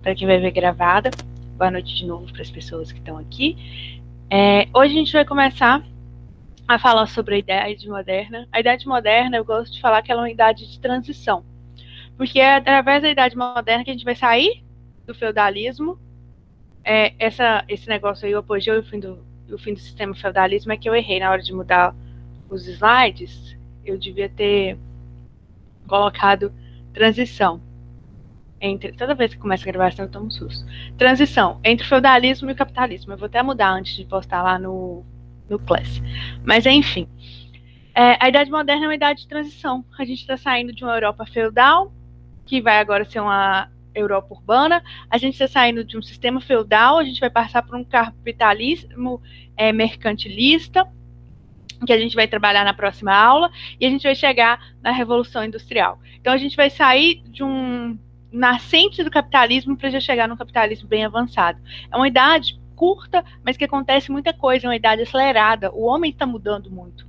para quem vai ver gravada. Boa noite de novo para as pessoas que estão aqui. Hoje a gente vai começar a falar sobre a Idade Moderna. A Idade Moderna, eu gosto de falar que ela é uma idade de transição, porque é através da Idade Moderna que a gente vai sair do feudalismo. Esse negócio aí, o apogeu e o fim do sistema feudalismo, é que eu errei na hora de mudar os slides. Eu devia ter colocado transição. Toda vez que começa a gravação eu tomo um susto. Transição entre o feudalismo e o capitalismo. Eu vou até mudar antes de postar lá no Class. Mas enfim, a Idade Moderna é uma idade de transição. A gente está saindo de uma Europa feudal, que vai agora ser uma Europa urbana. A gente está saindo de um sistema feudal, a gente vai passar por um capitalismo mercantilista, que a gente vai trabalhar na próxima aula, e a gente vai chegar na Revolução Industrial. Então a gente vai sair de um nascente do capitalismo para já chegar num capitalismo bem avançado. É uma idade curta, mas que acontece muita coisa, é uma idade acelerada. O homem está mudando muito.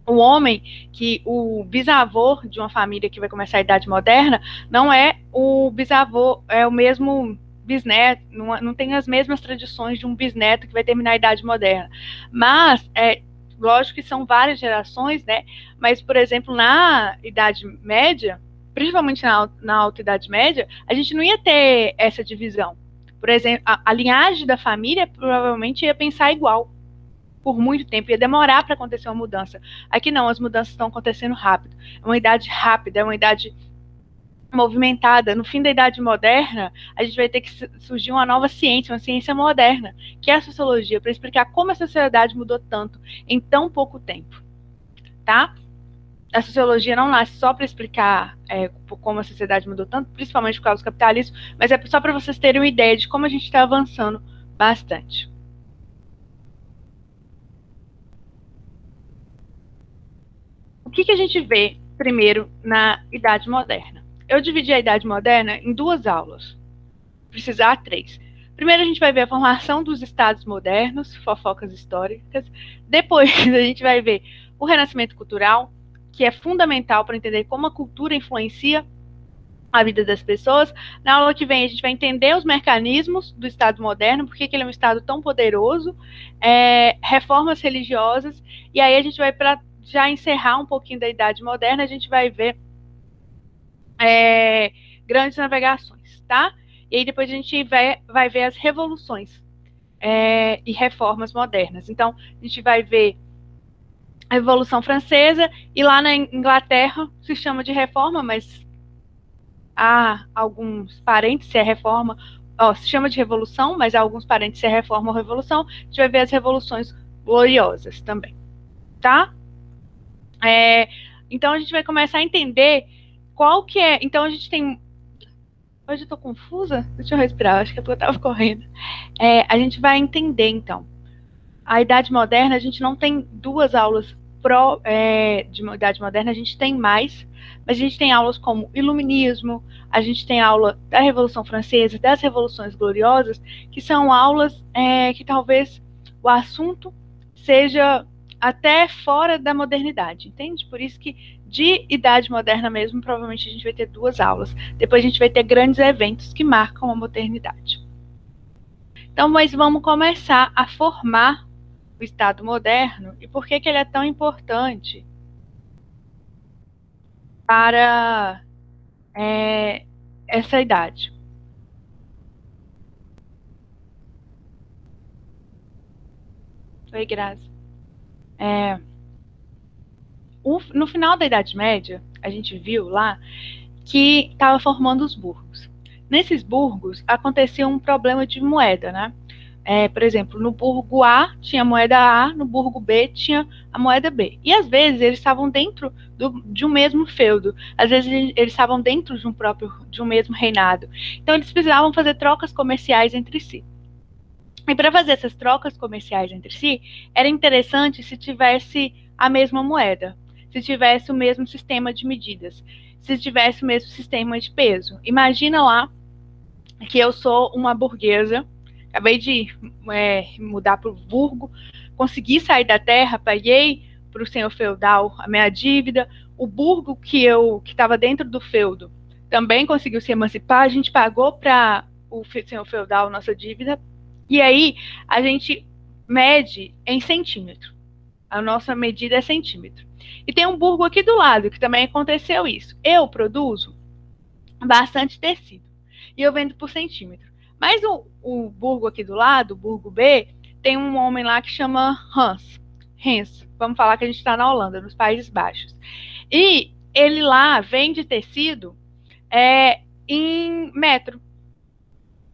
O homem, que o bisavô de uma família que vai começar a Idade Moderna, não é o bisavô, é o mesmo bisneto, não tem as mesmas tradições de um bisneto que vai terminar a Idade Moderna. Mas, lógico que são várias gerações, né? Mas, por exemplo, na Idade Média, principalmente na Alta Idade Média, a gente não ia ter essa divisão. Por exemplo, a linhagem da família provavelmente ia pensar igual por muito tempo, ia demorar para acontecer uma mudança. Aqui não, as mudanças estão acontecendo rápido. É uma idade rápida, é uma idade movimentada. No fim da Idade Moderna, a gente vai ter que surgir uma nova ciência, uma ciência moderna, que é a sociologia, para explicar como a sociedade mudou tanto em tão pouco tempo, tá? A sociologia não nasce só para explicar como a sociedade mudou tanto, principalmente por causa do capitalismo, mas é só para vocês terem uma ideia de como a gente está avançando bastante. O que a gente vê primeiro na Idade Moderna? Eu dividi a Idade Moderna em duas aulas, precisar 3. Primeiro a gente vai ver a formação dos estados modernos, fofocas históricas. Depois a gente vai ver o renascimento cultural, que é fundamental para entender como a cultura influencia a vida das pessoas. Na aula que vem a gente vai entender os mecanismos do Estado moderno, por que ele é um Estado tão poderoso, reformas religiosas, e aí a gente vai, para já encerrar um pouquinho da Idade Moderna, a gente vai ver grandes navegações, tá? E aí depois a gente vai ver as revoluções e reformas modernas. Então, a gente vai ver a Revolução Francesa, e lá na Inglaterra se chama de reforma, mas há alguns parentes se é reforma, se chama de revolução, mas há alguns parentes se é reforma ou revolução. A gente vai ver as revoluções gloriosas também, tá? Então a gente vai começar a entender qual que é. Então a gente tem. Hoje eu tô confusa? Deixa eu respirar, acho que é porque eu tava correndo. A gente vai entender, então. A Idade Moderna, a gente não tem duas aulas de Idade Moderna, a gente tem mais, mas a gente tem aulas como Iluminismo, a gente tem aula da Revolução Francesa, das Revoluções Gloriosas, que são aulas que talvez o assunto seja até fora da modernidade, entende? Por isso que de Idade Moderna mesmo, provavelmente a gente vai ter duas aulas. Depois a gente vai ter grandes eventos que marcam a modernidade. Então, mas vamos começar a formar o Estado moderno e por que ele é tão importante para essa idade. Oi, Graça. No final da Idade Média, a gente viu lá que estava formando os burgos. Nesses burgos, acontecia um problema de moeda, né? Por exemplo, no burgo A tinha a moeda A, no burgo B tinha a moeda B. E às vezes eles estavam dentro de um mesmo feudo, às vezes eles estavam dentro de um mesmo reinado. Então eles precisavam fazer trocas comerciais entre si. E para fazer essas trocas comerciais entre si, era interessante se tivesse a mesma moeda, se tivesse o mesmo sistema de medidas, se tivesse o mesmo sistema de peso. Imagina lá que eu sou uma burguesa, acabei de mudar para o burgo, consegui sair da terra, paguei para o senhor feudal a minha dívida, o burgo que estava dentro do feudo também conseguiu se emancipar, a gente pagou para o senhor feudal, nossa dívida, e aí a gente mede em centímetro. A nossa medida é centímetro. E tem um burgo aqui do lado, que também aconteceu isso. Eu produzo bastante tecido. E eu vendo por centímetro. Mas o burgo aqui do lado, o burgo B, tem um homem lá que chama Hans. Vamos falar que a gente está na Holanda, nos Países Baixos. E ele lá vende tecido em metro.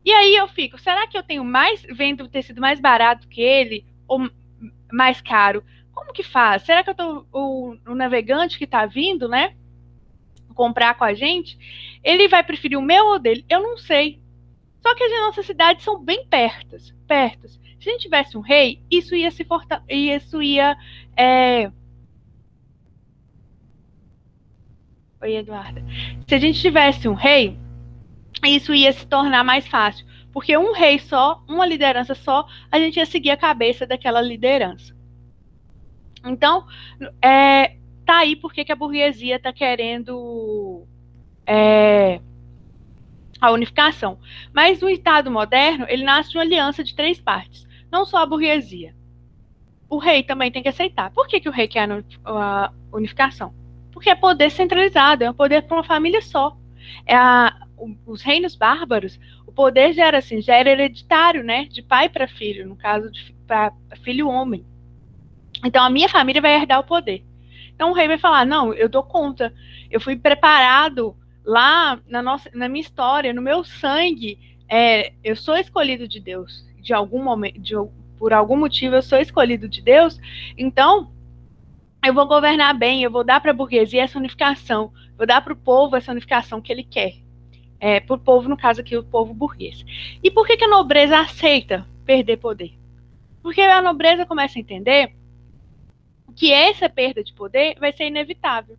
E aí eu fico, será que eu tenho vendo tecido mais barato que ele? Ou mais caro? Como que faz? Será que o navegante que está vindo, né, comprar com a gente, ele vai preferir o meu ou dele? Eu não sei. Só que as nossas cidades são bem pertas. Se a gente tivesse um rei, isso ia se fortalecer. Oi, Eduarda. Se a gente tivesse um rei, isso ia se tornar mais fácil. Porque um rei só, uma liderança só, a gente ia seguir a cabeça daquela liderança. Então, tá aí porque que a burguesia está querendo a unificação. Mas o Estado moderno, ele nasce de uma aliança de 3 partes. Não só a burguesia. O rei também tem que aceitar. Por que o rei quer a unificação? Porque é poder centralizado, é um poder para uma família só. Os reinos bárbaros, o poder já era hereditário, né? De pai para filho, no caso de para filho homem. Então a minha família vai herdar o poder. Então o rei vai falar: não, eu dou conta. Eu fui preparado lá na minha história, no meu sangue. Eu sou escolhido de Deus. De algum momento, por algum motivo, eu sou escolhido de Deus. Então eu vou governar bem. Eu vou dar para a burguesia essa unificação. Vou dar para o povo essa unificação que ele quer. Para o povo, no caso aqui, o povo burguês. E por que a nobreza aceita perder poder? Porque a nobreza começa a entender que essa perda de poder vai ser inevitável.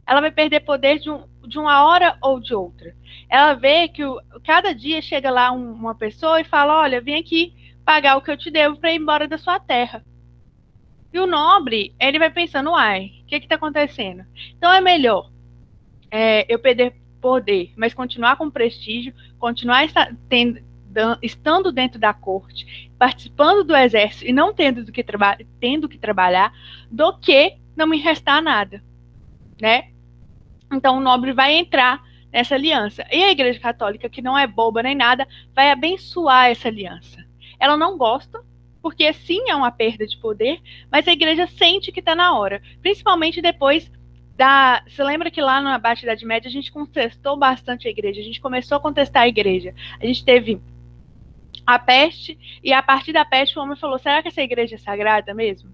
Ela vai perder poder de uma hora ou de outra. Ela vê que cada dia chega lá uma pessoa e fala: olha, vem aqui pagar o que eu te devo para ir embora da sua terra. E o nobre, ele vai pensando: uai, o que está acontecendo? Então é melhor eu perder poder, mas continuar com prestígio, continuar estando dentro da corte, participando do exército e não tendo que trabalhar, do que não me restar nada, né? Então o nobre vai entrar nessa aliança. E a Igreja Católica, que não é boba nem nada, vai abençoar essa aliança. Ela não gosta, porque sim é uma perda de poder, mas a igreja sente que está na hora, principalmente depois você lembra que lá na Baixa Idade Média a gente contestou bastante a igreja, a gente começou a contestar a igreja. A gente teve a peste, e a partir da peste o homem falou: será que essa igreja é sagrada mesmo?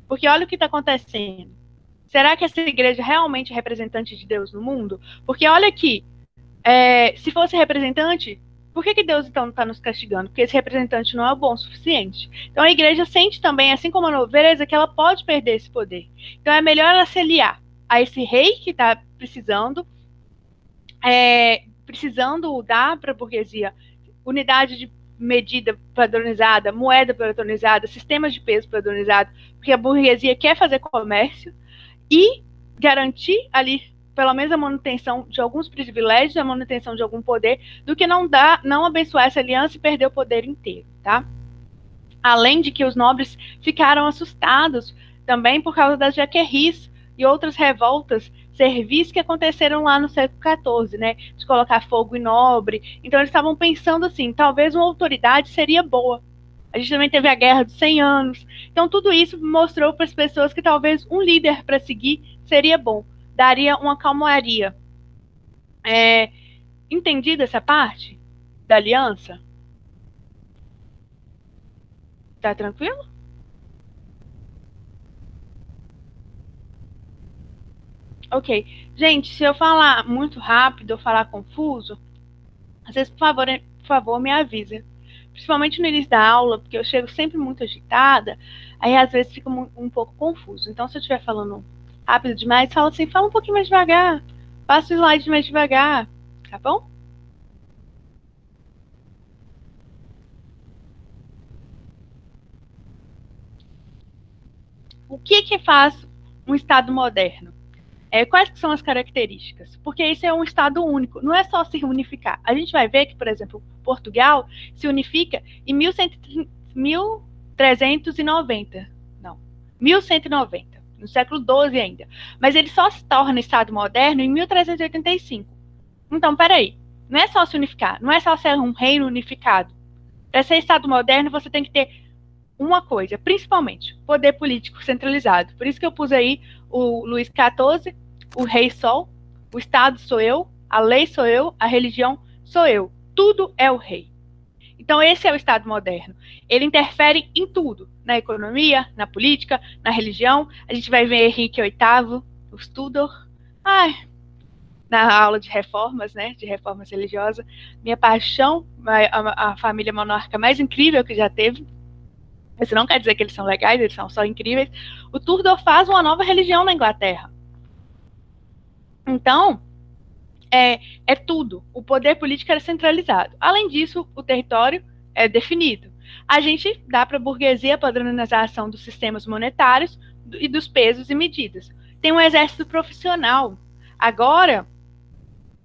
Porque olha o que está acontecendo. Será que essa igreja é realmente representante de Deus no mundo? Porque olha aqui, se fosse representante, por que Deus então está nos castigando? Porque esse representante não é bom o suficiente. Então a igreja sente também, assim como a nobreza, que ela pode perder esse poder. Então é melhor ela se aliar a esse rei que está precisando dar para a burguesia unidade de medida padronizada, moeda padronizada, sistemas de peso padronizado, porque a burguesia quer fazer comércio e garantir ali pelo menos a manutenção de alguns privilégios, a manutenção de algum poder, do que não abençoar essa aliança e perder o poder inteiro, tá? Além de que os nobres ficaram assustados também por causa das jaquerris e outras revoltas servis que aconteceram lá no século XIV, né? De colocar fogo em nobre. Então eles estavam pensando assim, talvez uma autoridade seria boa. A gente também teve a Guerra dos 100 Anos. Então tudo isso mostrou para as pessoas que talvez um líder para seguir seria bom. Daria uma calmaria. Entendida essa parte da aliança? Tá tranquilo? Ok. Gente, se eu falar muito rápido ou falar confuso, vocês, por favor, me avisem. Principalmente no início da aula, porque eu chego sempre muito agitada, aí às vezes fica um pouco confuso. Então, se eu estiver falando rápido demais, fala assim, fala um pouquinho mais devagar, passa o slide mais devagar, tá bom? O que faz um Estado moderno? Quais que são as características? Porque isso é um Estado único, não é só se unificar. A gente vai ver que, por exemplo, Portugal se unifica em 1390, não, 1190, no século XII ainda. Mas ele só se torna Estado moderno em 1385. Então, peraí, não é só se unificar, não é só ser um reino unificado. Para ser Estado moderno, você tem que ter uma coisa, principalmente, poder político centralizado. Por isso que eu pus aí o Luís XIV, o rei Sol, o Estado sou eu, a lei sou eu, a religião sou eu. Tudo é o rei. Então, esse é o Estado moderno. Ele interfere em tudo, na economia, na política, na religião. A gente vai ver Henrique VIII, os Tudor. Na aula de reformas, né, de reformas religiosas. Minha paixão, a família monárquica mais incrível que já teve. Isso não quer dizer que eles são legais, eles são só incríveis. O Tudor faz uma nova religião na Inglaterra. Então, é tudo. O poder político era centralizado. Além disso, o território é definido. A gente dá para a burguesia a padronização dos sistemas monetários e dos pesos e medidas. Tem um exército profissional. Agora,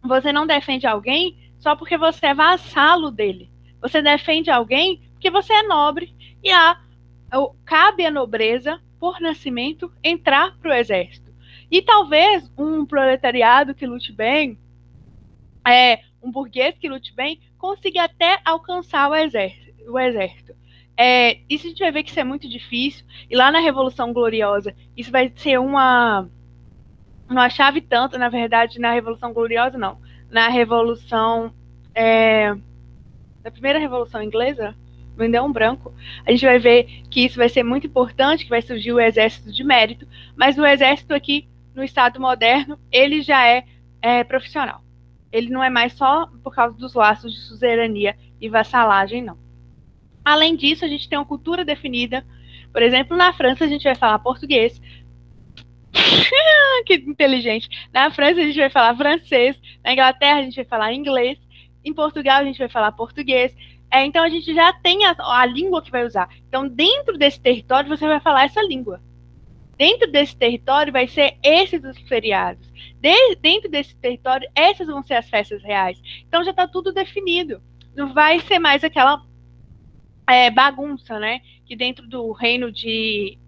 você não defende alguém só porque você é vassalo dele. Você defende alguém porque você é nobre e cabe à nobreza, por nascimento, entrar para o exército. E talvez um proletariado que lute bem, um burguês que lute bem, consiga até alcançar o exército. Isso a gente vai ver que isso é muito difícil. E lá na Revolução Gloriosa, isso vai ser uma chave tanto, na verdade, na Revolução Gloriosa, não. Na Revolução... na primeira Revolução Inglesa, me deu um branco, a gente vai ver que isso vai ser muito importante, que vai surgir o exército de mérito, mas o exército aqui, no Estado moderno, ele já é profissional. Ele não é mais só por causa dos laços de suzerania e vassalagem, não. Além disso, a gente tem uma cultura definida. Por exemplo, na França, a gente vai falar português. Que inteligente. Na França, a gente vai falar francês. Na Inglaterra, a gente vai falar inglês. Em Portugal, a gente vai falar português. Então, a gente já tem a língua que vai usar. Então, dentro desse território, você vai falar essa língua. Dentro desse território, vai ser esses os feriados. Dentro desse território, essas vão ser as festas reais. Então, já está tudo definido. Não vai ser mais aquela bagunça, né? Que dentro do reino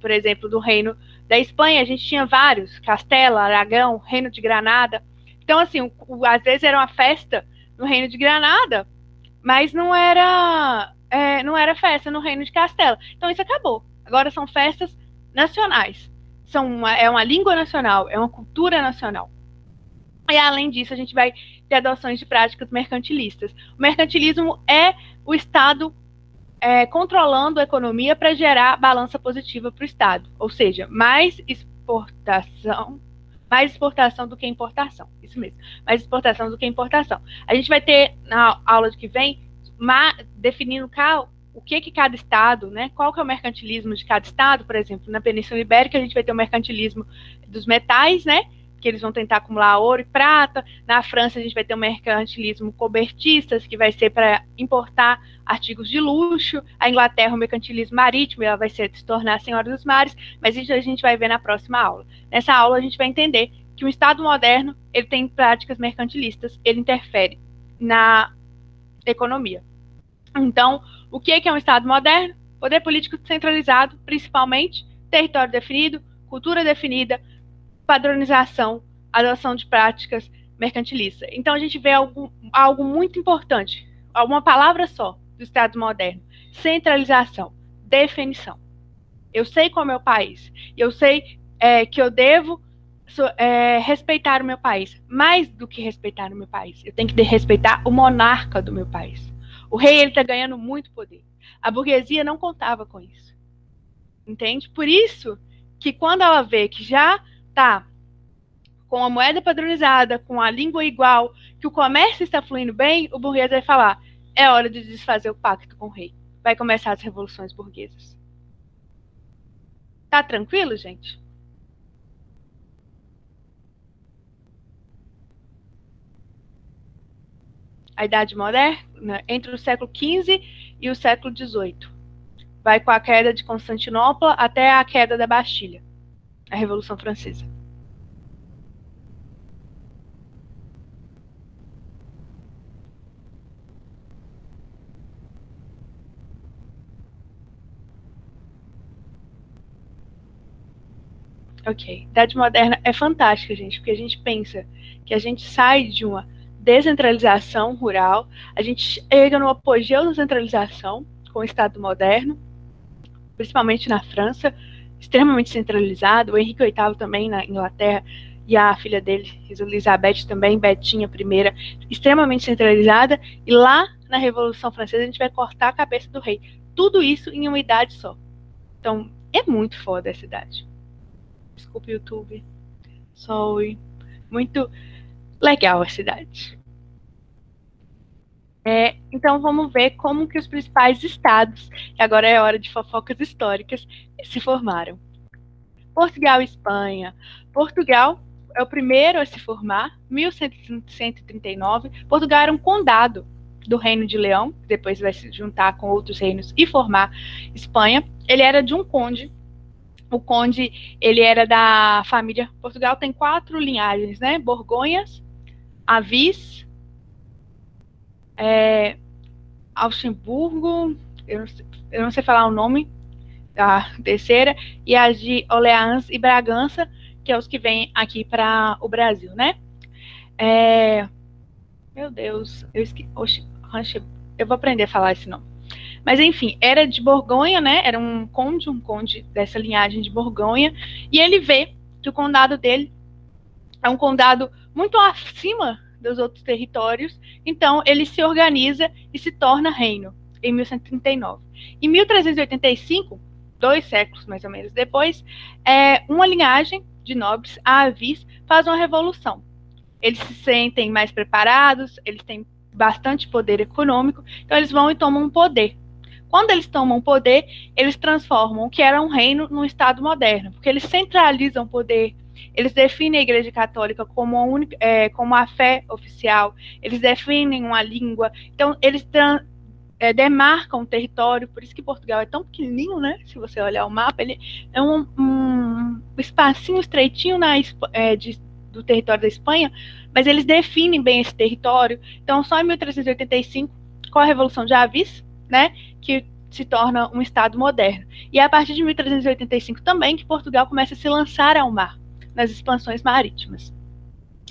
por exemplo, do reino da Espanha, a gente tinha vários, Castela, Aragão, Reino de Granada. Então, assim, às vezes era uma festa no Reino de Granada, mas não era festa no Reino de Castela. Então, isso acabou. Agora são festas nacionais. É uma língua nacional, é uma cultura nacional. E, além disso, a gente vai ter adoções de práticas mercantilistas. O mercantilismo é o Estado controlando a economia para gerar balança positiva para o Estado. Ou seja, mais exportação do que importação. Isso mesmo, mais exportação do que importação. A gente vai ter, na aula que vem, definindo o que cada Estado, né, qual que é o mercantilismo de cada Estado. Por exemplo, na Península Ibérica, a gente vai ter o mercantilismo dos metais, né, que eles vão tentar acumular ouro e prata. Na França, a gente vai ter o mercantilismo cobertistas, que vai ser para importar artigos de luxo. A Inglaterra, o mercantilismo marítimo, ela vai se tornar a senhora dos mares, mas isso a gente vai ver na próxima aula. Nessa aula, a gente vai entender que o Estado moderno, ele tem práticas mercantilistas, ele interfere na economia. Então, o que é um Estado moderno? Poder político centralizado, principalmente, território definido, cultura definida, padronização, adoção de práticas mercantilistas. Então, a gente vê algo muito importante, uma palavra só do Estado moderno: centralização, definição. Eu sei qual é o meu país, eu sei que eu devo respeitar o meu país. Mais do que respeitar o meu país, eu tenho que respeitar o monarca do meu país. O rei, ele está ganhando muito poder. A burguesia não contava com isso. Entende? Por isso que quando ela vê que já está com a moeda padronizada, com a língua igual, que o comércio está fluindo bem, o burguês vai falar: é hora de desfazer o pacto com o rei. Vai começar as revoluções burguesas. Tá tranquilo, gente? A Idade Moderna, entre o século XV e o século XVIII. Vai com a queda de Constantinopla até a queda da Bastilha, a Revolução Francesa. Ok. Idade Moderna é fantástica, gente, porque a gente pensa que a gente sai de uma descentralização rural, a gente chega no apogeu da centralização com o Estado moderno, principalmente na França, extremamente centralizado, o Henrique VIII também na Inglaterra, e a filha dele, Elizabeth também, Betinha I, extremamente centralizada, e lá na Revolução Francesa a gente vai cortar a cabeça do rei. Tudo isso em uma idade só. Então, é muito foda essa idade. Desculpe, YouTube. Sorry. Muito legal essa idade. Então vamos ver como que os principais estados, que agora é hora de fofocas históricas, se formaram. Portugal e Espanha. Portugal é o primeiro a se formar, 1139. Portugal era um condado do Reino de Leão, que depois vai se juntar com outros reinos e formar Espanha. Ele era de um conde. O conde, ele era da família... Portugal tem 4 linhagens, né? Borgonhas, Avis, Augsburgo, eu não sei falar o nome da terceira, e as de Orleans e Bragança, que é os que vêm aqui para o Brasil, né? Meu Deus, eu vou aprender a falar esse nome. Mas enfim, era de Borgonha, né? Era um conde dessa linhagem de Borgonha, e ele vê que o condado dele é um condado muito acima dos outros territórios, então ele se organiza e se torna reino em 1139. Em 1385, 2 séculos mais ou menos depois, uma linhagem de nobres, a Avis, faz uma revolução. Eles se sentem mais preparados, eles têm bastante poder econômico, então eles vão e tomam poder. Quando eles tomam poder, eles transformam o que era um reino num Estado moderno, porque eles centralizam o poder, eles definem a Igreja Católica como a fé oficial, eles definem uma língua, então eles demarcam o território, por isso que Portugal é tão pequenininho, né? Se você olhar o mapa, ele é um espacinho estreitinho do território da Espanha, mas eles definem bem esse território. Então, só em 1385, com a Revolução de Avis, né, que se torna um Estado moderno. E é a partir de 1385 também que Portugal começa a se lançar ao mar, nas expansões marítimas.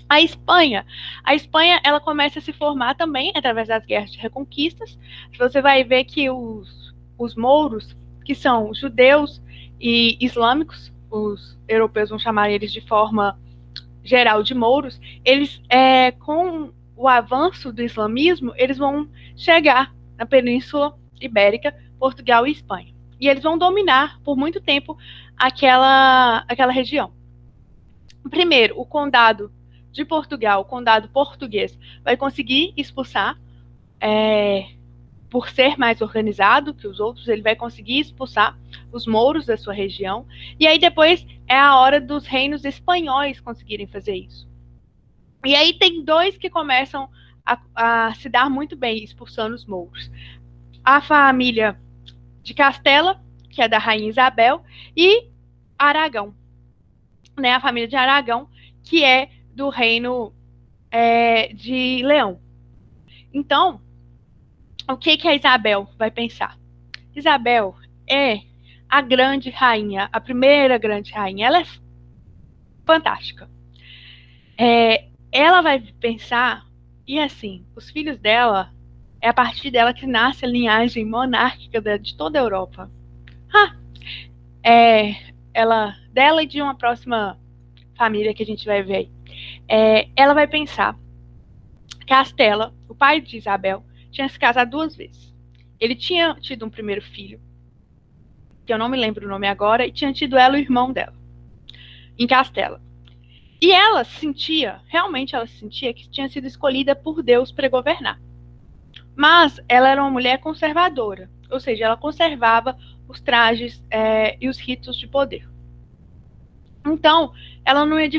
A Espanha ela começa a se formar também através das guerras de reconquistas. Você vai ver que os mouros, que são judeus e islâmicos, os europeus vão chamar eles de forma geral de mouros, eles, com o avanço do islamismo, eles vão chegar na Península Ibérica, Portugal e Espanha. E eles vão dominar por muito tempo aquela região. Primeiro, o condado de Portugal, o condado português, vai conseguir expulsar, por ser mais organizado que os outros, ele vai conseguir expulsar os mouros da sua região. E aí depois é a hora dos reinos espanhóis conseguirem fazer isso. E aí tem 2 que começam a se dar muito bem expulsando os mouros. A família de Castela, que é da rainha Isabel, e Aragão, né? A família de Aragão, que é do reino de Leão. Então, o que a Isabel vai pensar? Isabel é a grande rainha, a primeira grande rainha. Ela é fantástica. Ela vai pensar, e assim, os filhos dela, é a partir dela que nasce a linhagem monárquica de toda a Europa. Dela e de uma próxima família que a gente vai ver aí. Ela vai pensar que Castela, o pai de Isabel, tinha se casado 2 vezes. Ele tinha tido um primeiro filho, que eu não me lembro o nome agora, e tinha tido ela e o irmão dela, em Castela. E ela realmente ela sentia que tinha sido escolhida por Deus para governar. Mas ela era uma mulher conservadora, ou seja, ela conservava os trajes e os ritos de poder. Então, ela não ia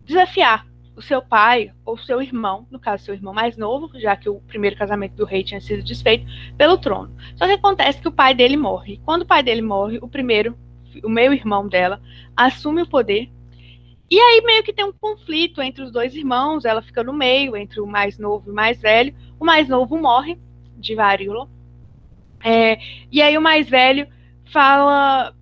desafiar o seu pai ou seu irmão, no caso, seu irmão mais novo, já que o primeiro casamento do rei tinha sido desfeito, pelo trono. Só que acontece que o pai dele morre. Quando o pai dele morre, o meio-irmão dela, assume o poder. E aí meio que tem um conflito entre os 2 irmãos, ela fica no meio, entre o mais novo e o mais velho. O mais novo morre de varíola. E aí o mais velho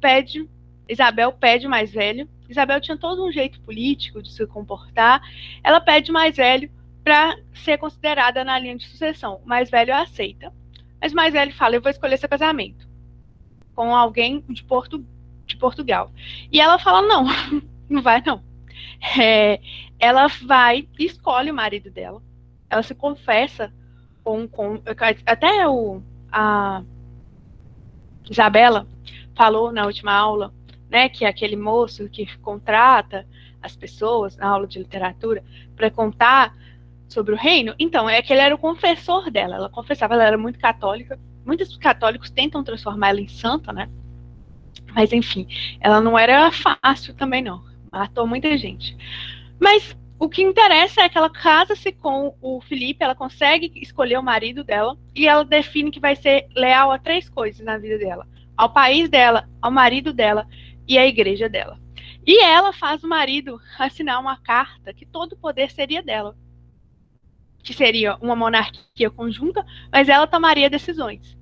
pede Isabel pede o mais velho. Isabel tinha todo um jeito político de se comportar. Ela pede o mais velho para ser considerada na linha de sucessão. O mais velho aceita. Mas o mais velho fala: eu vou escolher seu casamento com alguém de Portugal. E ela fala: não, não vai não. Ela vai e escolhe o marido dela. Ela se confessa com até a Isabela falou na última aula, né, que é aquele moço que contrata as pessoas na aula de literatura para contar sobre o reino. Então, é que ele era o confessor dela. Ela confessava, ela era muito católica. Muitos católicos tentam transformar ela em santa, né? Mas, enfim, ela não era fácil também, não. Matou muita gente. Mas o que interessa é que ela casa-se com o Felipe, ela consegue escolher o marido dela e ela define que vai ser leal a 3 coisas na vida dela: ao país dela, ao marido dela e à igreja dela. E ela faz o marido assinar uma carta que todo o poder seria dela, que seria uma monarquia conjunta, mas ela tomaria decisões.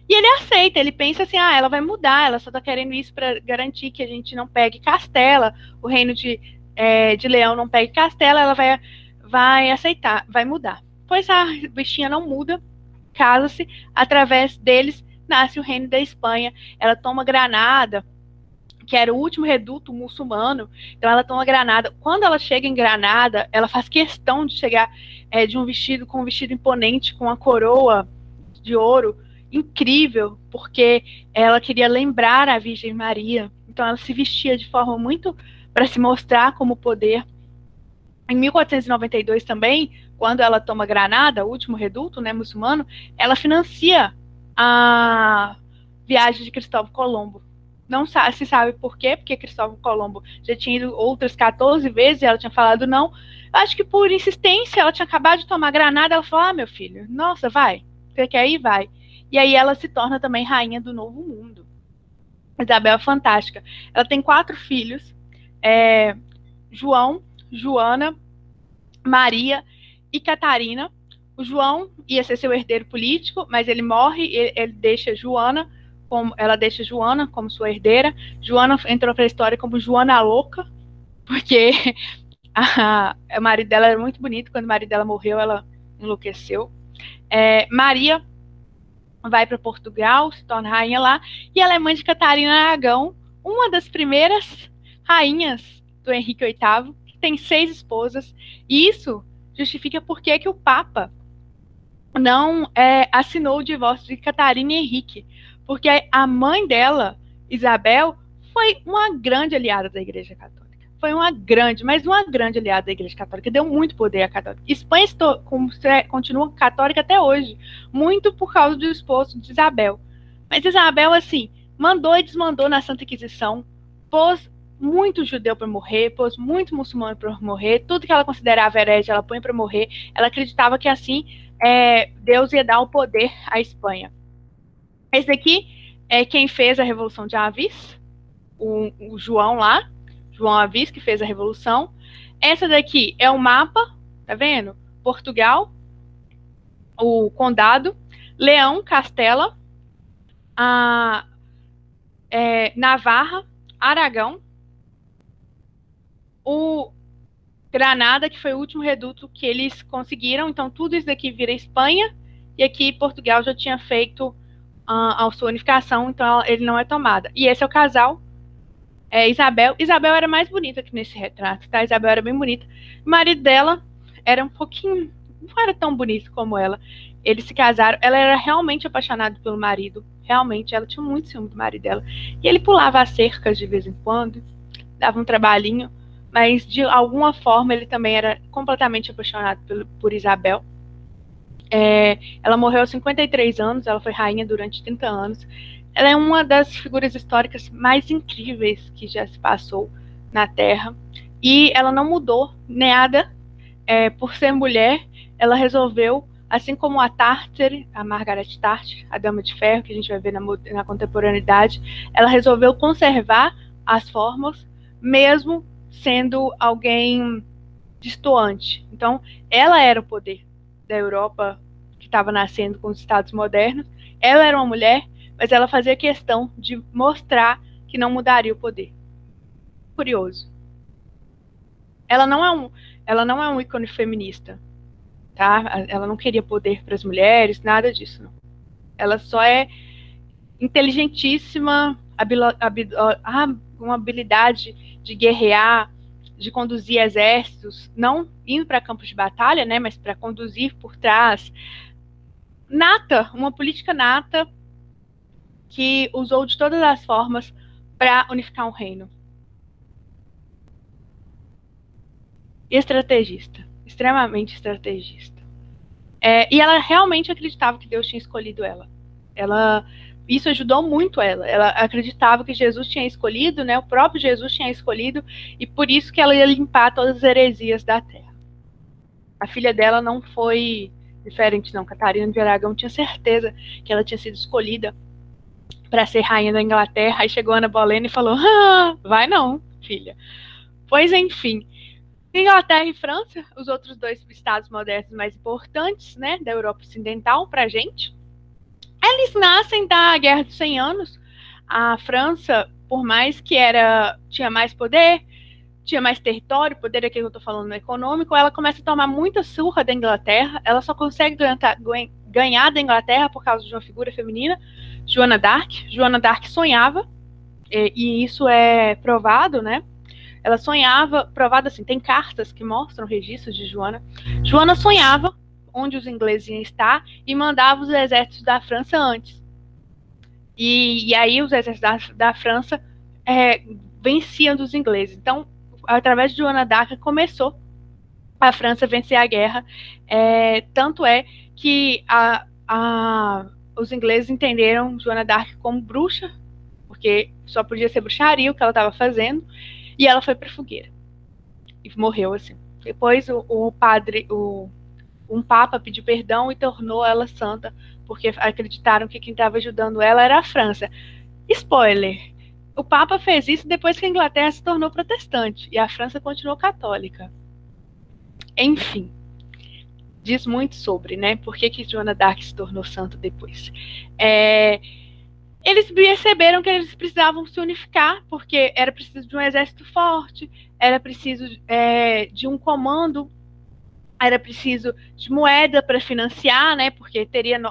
E ele aceita, ele pensa assim: ela vai mudar, ela só está querendo isso para garantir que a gente não pegue Castela, o reino de Leão não pegue Castela, ela vai aceitar, vai mudar. Pois a bichinha não muda, casa-se, através deles nasce o reino da Espanha. Ela toma Granada, que era o último reduto muçulmano, então ela toma Granada. Quando ela chega em Granada, ela faz questão de chegar com um vestido imponente, com uma coroa de ouro, incrível, porque ela queria lembrar a Virgem Maria. Então ela se vestia de forma muito para se mostrar como poder. Em 1492 também, quando ela toma Granada, o último reduto, né, muçulmano, ela financia a viagem de Cristóvão Colombo. Não se sabe por quê, porque Cristóvão Colombo já tinha ido outras 14 vezes e ela tinha falado não. Acho que por insistência, ela tinha acabado de tomar Granada, ela falou: meu filho, nossa, vai, você quer ir? Vai. E aí ela se torna também rainha do Novo Mundo. Isabel é fantástica. Ela tem 4 filhos, João, Joana, Maria e Catarina. O João ia ser seu herdeiro político, mas ele morre, ele deixa Joana, ela deixa Joana como sua herdeira. Joana entrou para a história como Joana Louca, porque o marido dela era muito bonito. Quando o marido dela morreu, ela enlouqueceu. Maria vai para Portugal, se torna rainha lá, e ela é mãe de Catarina Aragão, uma das primeiras rainhas do Henrique VIII, que tem 6 esposas, e isso justifica por que o Papa não assinou o divórcio de Catarina e Henrique, porque a mãe dela, Isabel, foi uma grande aliada da Igreja Católica. Foi uma grande aliada da Igreja Católica, deu muito poder à Católica. Espanha continua católica até hoje, muito por causa do esposo de Isabel. Mas Isabel, assim, mandou e desmandou na Santa Inquisição, pôs muito judeu para morrer, pôs muito muçulmano para morrer, tudo que ela considerava herege, ela põe para morrer. Ela acreditava que assim Deus ia dar o poder à Espanha. Esse daqui é quem fez a Revolução de Avis, o João lá, João Avis, que fez a Revolução. Essa daqui é o mapa, tá vendo? Portugal, o Condado, Leão, Castela, Navarra, Aragão, o Granada, que foi o último reduto que eles conseguiram. Então, tudo isso daqui vira Espanha, e aqui Portugal já tinha feito a sua unificação, então ele não é tomada. E esse é o casal, Isabel. Isabel era mais bonita que nesse retrato, tá? Isabel era bem bonita. O marido dela era um pouquinho, não era tão bonito como ela. Eles se casaram, ela era realmente apaixonada pelo marido, realmente, ela tinha muito ciúme do marido dela. E ele pulava as cercas de vez em quando, dava um trabalhinho, mas de alguma forma ele também era completamente apaixonado por Isabel. Ela morreu aos 53 anos, ela foi rainha durante 30 anos. Ela é uma das figuras históricas mais incríveis que já se passou na Terra. E ela não mudou nada por ser mulher. Ela resolveu, assim como a Thatcher, a Margaret Thatcher, a Dama de Ferro, que a gente vai ver na contemporaneidade, ela resolveu conservar as formas, mesmo sendo alguém destoante. Então, ela era o poder da Europa que estava nascendo com os Estados modernos. Ela era uma mulher, mas ela fazia questão de mostrar que não mudaria o poder. Curioso. Ela não é um ícone feminista, tá? Ela não queria poder para as mulheres, nada disso, não. Ela só é inteligentíssima, uma habilidade de guerrear, de conduzir exércitos, não indo para campos de batalha, né, mas para conduzir por trás. Nata, uma política nata que usou de todas as formas para unificar um reino. Estrategista, extremamente estrategista. E ela realmente acreditava que Deus tinha escolhido ela. Isso ajudou muito ela. Ela acreditava que Jesus tinha escolhido, né? O próprio Jesus tinha escolhido, e por isso que ela ia limpar todas as heresias da terra. A filha dela não foi diferente, não. Catarina de Aragão tinha certeza que ela tinha sido escolhida para ser rainha da Inglaterra. Aí chegou Ana Bolena e falou: vai não, filha. Pois enfim. Inglaterra e França, os outros dois estados modernos mais importantes, né, da Europa Ocidental para a gente, eles nascem da Guerra dos 100 Anos. A França, por mais que tinha mais poder, tinha mais território, poder aqui que eu estou falando econômico, ela começa a tomar muita surra da Inglaterra. Ela só consegue ganhar da Inglaterra por causa de uma figura feminina, Joana d'Arc. Joana d'Arc sonhava, e isso é provado, né? Ela sonhava, provado assim, tem cartas que mostram registros de Joana. Joana sonhava onde os ingleses iam estar e mandava os exércitos da França antes. E aí os exércitos da França venciam dos ingleses. Então, através de Joana d'Arc, começou a França vencer a guerra. Tanto é que os ingleses entenderam Joana d'Arc como bruxa, porque só podia ser bruxaria o que ela estava fazendo. E ela foi para a fogueira. E morreu assim. Depois um papa pediu perdão e tornou ela santa, porque acreditaram que quem estava ajudando ela era a França. Spoiler. O papa fez isso depois que a Inglaterra se tornou protestante. E a França continuou católica. Enfim. Diz muito sobre, né? Por que Joana d'Arc se tornou santa depois. Eles perceberam que eles precisavam se unificar, porque era preciso de um exército forte, era preciso de um comando, era preciso de moeda para financiar, né? Porque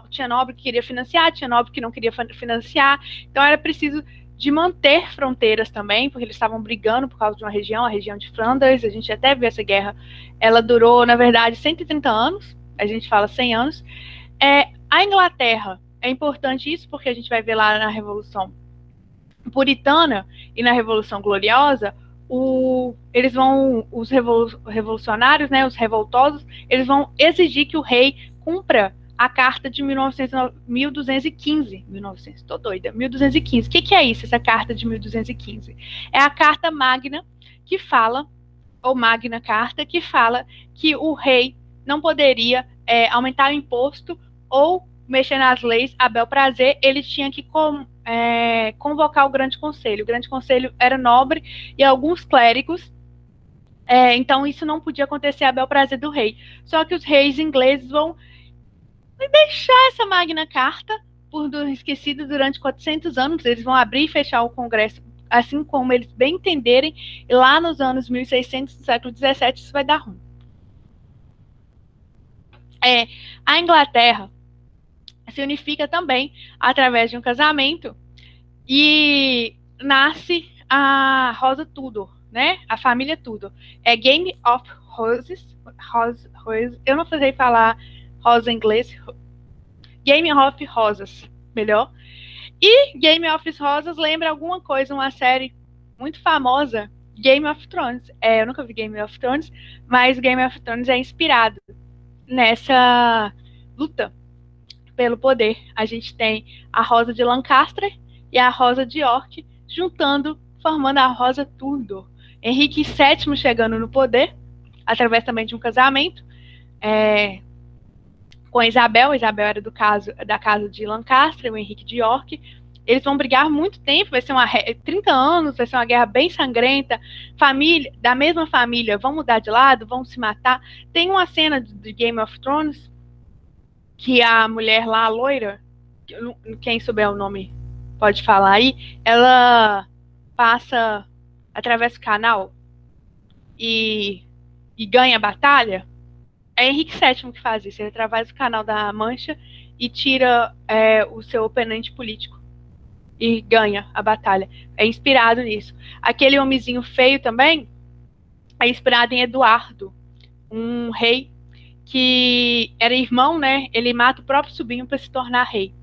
tinha nobre que queria financiar, tinha nobre que não queria financiar, então era preciso de manter fronteiras também, porque eles estavam brigando por causa de uma região, a região de Flandres. A gente até viu essa guerra, ela durou, na verdade, 130 anos, a gente fala 100 anos. A Inglaterra, é importante isso porque a gente vai ver lá na Revolução Puritana e na Revolução Gloriosa, os revolucionários, né, os revoltosos, eles vão exigir que o rei cumpra a Carta de 1215. 1900, tô doida. 1215. O que é isso, essa Carta de 1215? É a Carta Magna que fala, ou Magna Carta, que fala que o rei não poderia aumentar o imposto ou mexer nas leis a bel prazer. Ele tinha que convocar o Grande Conselho. O Grande Conselho era nobre e alguns clérigos, então isso não podia acontecer a bel prazer do rei. Só que os reis ingleses vão deixar essa Magna Carta por esquecido durante 400 anos. Eles vão abrir e fechar o Congresso assim como eles bem entenderem, e lá nos anos 1600 do século XVII isso vai dar ruim. A Inglaterra se unifica também através de um casamento e nasce a Rosa Tudor, né? A família Tudor. Game of Roses. Eu não sei falar rosa em inglês. Game of Rosas, melhor. E Game of Rosas lembra alguma coisa, uma série muito famosa, Game of Thrones. Eu nunca vi Game of Thrones, mas Game of Thrones é inspirado nessa luta pelo poder. A gente tem a Rosa de Lancaster e a Rosa de York formando a Rosa Tudor. Henrique VII chegando no poder, através também de um casamento com Isabel. Isabel era da casa de Lancaster, o Henrique de York. Eles vão brigar muito tempo, vai ser 30 anos, vai ser uma guerra bem sangrenta. Da mesma família vão mudar de lado, vão se matar. Tem uma cena de Game of Thrones que a mulher lá, a loira, quem souber o nome pode falar aí, ela passa, atravessa o canal e ganha a batalha, é Henrique VII que faz isso. Ele atravessa o canal da Mancha e tira o seu oponente político e ganha a batalha. É inspirado nisso. Aquele homenzinho feio também é inspirado em Eduardo, um rei que era irmão, né? Ele mata o próprio sobrinho para se tornar rei.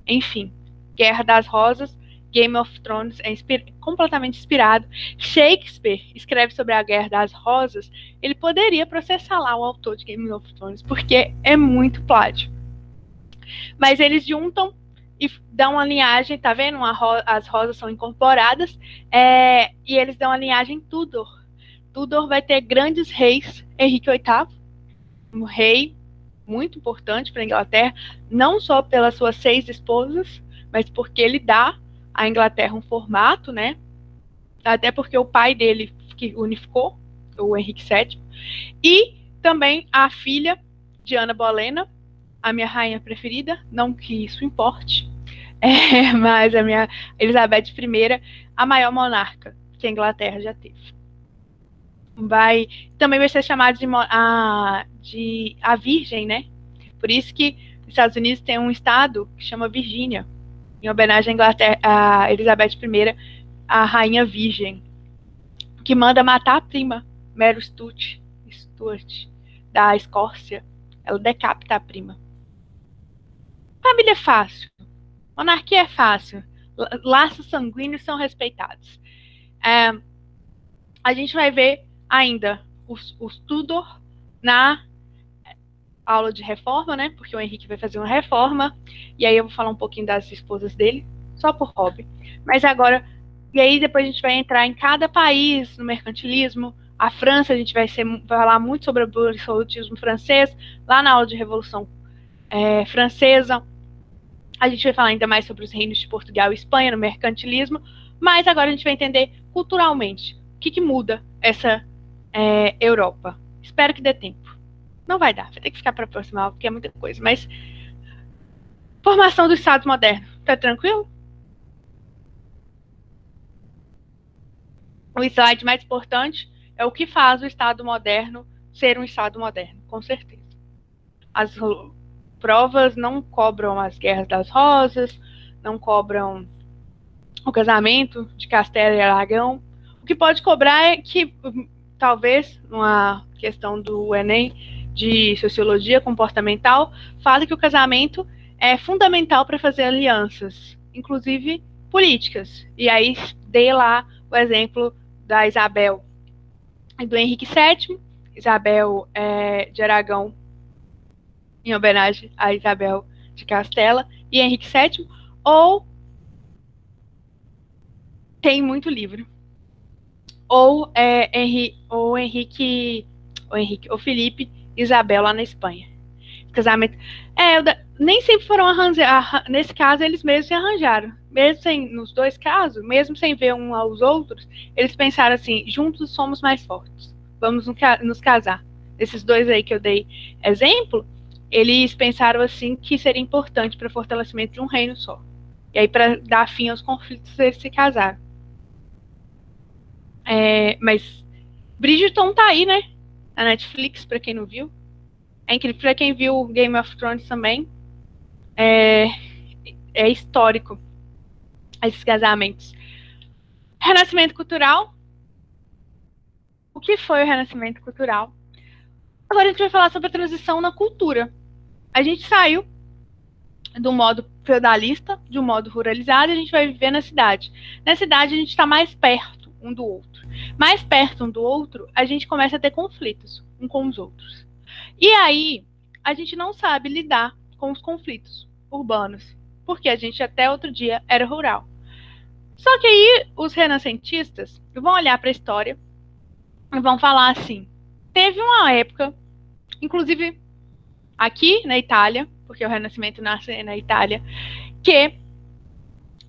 Enfim, Guerra das Rosas, Game of Thrones é completamente inspirado. Shakespeare escreve sobre a Guerra das Rosas. Ele poderia processar lá o autor de Game of Thrones, porque é muito plágio. Mas eles juntam e dão uma linhagem, tá vendo? As rosas são incorporadas, e eles dão uma linhagem Tudor. Tudor vai ter grandes reis, Henrique VIII, um rei muito importante para a Inglaterra, não só pelas suas 6 esposas, mas porque ele dá à Inglaterra um formato, né? Até porque o pai dele que unificou, o Henrique VII, e também a filha de Ana Bolena, a minha rainha preferida, não que isso importe, mas a minha Elizabeth I, a maior monarca que a Inglaterra já teve. Também vai ser chamada de a Virgem, né? Por isso que os Estados Unidos tem um estado que chama Virgínia, em homenagem à a Elizabeth I, a Rainha Virgem, que manda matar a prima, Mary Stuart, da Escócia. Ela decapita a prima. Família é fácil. Monarquia é fácil. Laços sanguíneos são respeitados. A gente vai ver ainda os Tudor na aula de reforma, né? Porque o Henrique vai fazer uma reforma. E aí eu vou falar um pouquinho das esposas dele, só por hobby. Mas agora, e aí depois a gente vai entrar em cada país no mercantilismo. A França, a gente vai falar muito sobre o absolutismo francês, lá na aula de Revolução Francesa. A gente vai falar ainda mais sobre os reinos de Portugal e Espanha no mercantilismo. Mas agora a gente vai entender culturalmente o que muda essa Europa. Espero que dê tempo. Não vai dar, vai ter que ficar para a próxima aula, porque é muita coisa. Mas, formação do Estado moderno, tá tranquilo? O slide mais importante é o que faz o Estado moderno ser um Estado moderno, com certeza. As provas não cobram as guerras das rosas, não cobram o casamento de Castela e Aragão. O que pode cobrar é que, talvez, numa questão do Enem, de sociologia comportamental, fala que o casamento é fundamental para fazer alianças, inclusive políticas. E aí dei lá o exemplo da Isabel e do Henrique VII, Isabel de Aragão, em homenagem a Isabel de Castela, e Henrique VII, ou tem muito livro. Ou o Felipe Isabel lá na Espanha. Casamento. Nem sempre foram arranjados. Nesse caso, eles mesmos se arranjaram. Nos dois casos, mesmo sem ver um aos outros, eles pensaram assim: juntos somos mais fortes. Vamos nos casar. Esses dois aí que eu dei exemplo, eles pensaram assim que seria importante para o fortalecimento de um reino só. E aí, para dar fim aos conflitos, eles se casaram. Mas Bridgerton tá aí, né? Na Netflix, para quem não viu. É incrível. Para quem viu Game of Thrones também, é histórico esses casamentos. Renascimento cultural. O que foi o renascimento cultural? Agora a gente vai falar sobre a transição na cultura. A gente saiu do modo feudalista, de um modo ruralizado, e a gente vai viver na cidade. Na cidade a gente está mais perto um do outro. Mais perto um do outro, a gente começa a ter conflitos um com os outros. E aí, a gente não sabe lidar com os conflitos urbanos, porque a gente até outro dia era rural. Só que aí, os renascentistas vão olhar para a história e vão falar assim: teve uma época, inclusive aqui na Itália, porque o Renascimento nasce na Itália, que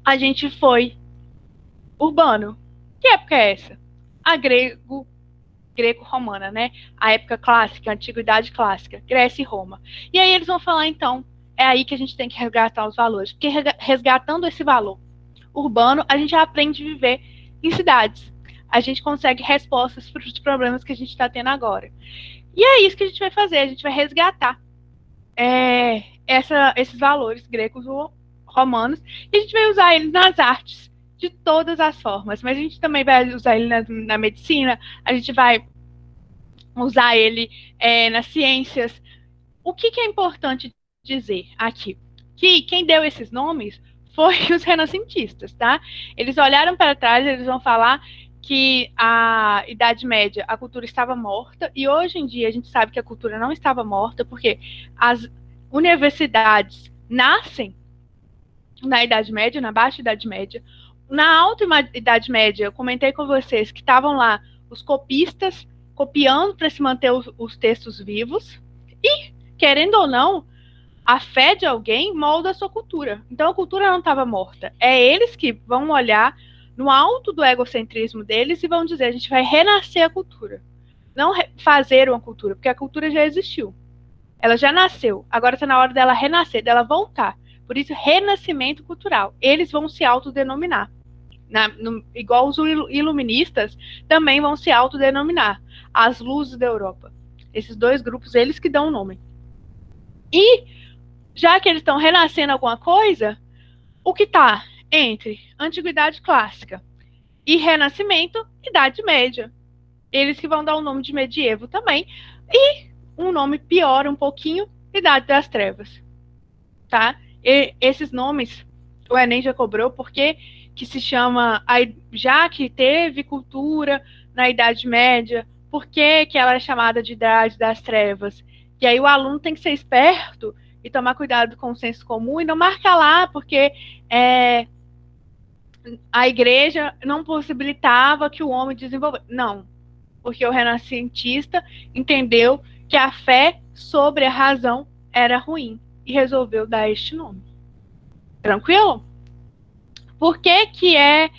a gente foi urbano. Que época é essa? A greco-romana, né? A época clássica, a antiguidade clássica, Grécia e Roma. E aí eles vão falar, então, é aí que a gente tem que resgatar os valores, porque resgatando esse valor urbano, a gente aprende a viver em cidades. A gente consegue respostas para os problemas que a gente está tendo agora. E é isso que a gente vai fazer, a gente vai resgatar esses valores gregos ou romanos, e a gente vai usar eles nas artes, de todas as formas, mas a gente também vai usar ele na medicina, a gente vai usar ele nas ciências. O que é importante dizer aqui? Que quem deu esses nomes foi os renascentistas, tá? Eles olharam para trás, eles vão falar que a Idade Média, a cultura estava morta, e hoje em dia a gente sabe que a cultura não estava morta, porque as universidades nascem na Idade Média, na Baixa Idade Média. Na Alta Idade Média, eu comentei com vocês que estavam lá os copistas copiando para se manter os textos vivos, e, querendo ou não, a fé de alguém molda a sua cultura. Então a cultura não estava morta. É eles que vão olhar no alto do egocentrismo deles e vão dizer, a gente vai renascer a cultura. Não fazer uma cultura, porque a cultura já existiu. Ela já nasceu. Agora está na hora dela renascer, dela voltar. Por isso, renascimento cultural. Eles vão se autodenominar. Igual os iluministas também vão se autodenominar. As luzes da Europa. Esses dois grupos, eles que dão o nome. E, já que eles estão renascendo alguma coisa, o que está entre Antiguidade Clássica e Renascimento, Idade Média. Eles que vão dar o nome de medievo também. E um nome pior um pouquinho, Idade das Trevas. Tá? E esses nomes o Enem já cobrou porque que se chama, já que teve cultura na Idade Média, por que ela é chamada de Idade das Trevas? E aí o aluno tem que ser esperto e tomar cuidado com o senso comum e não marcar lá, porque a igreja não possibilitava que o homem desenvolvesse. Não, porque o renascentista entendeu que a fé sobre a razão era ruim e resolveu dar este nome. Tranquilo? Por que é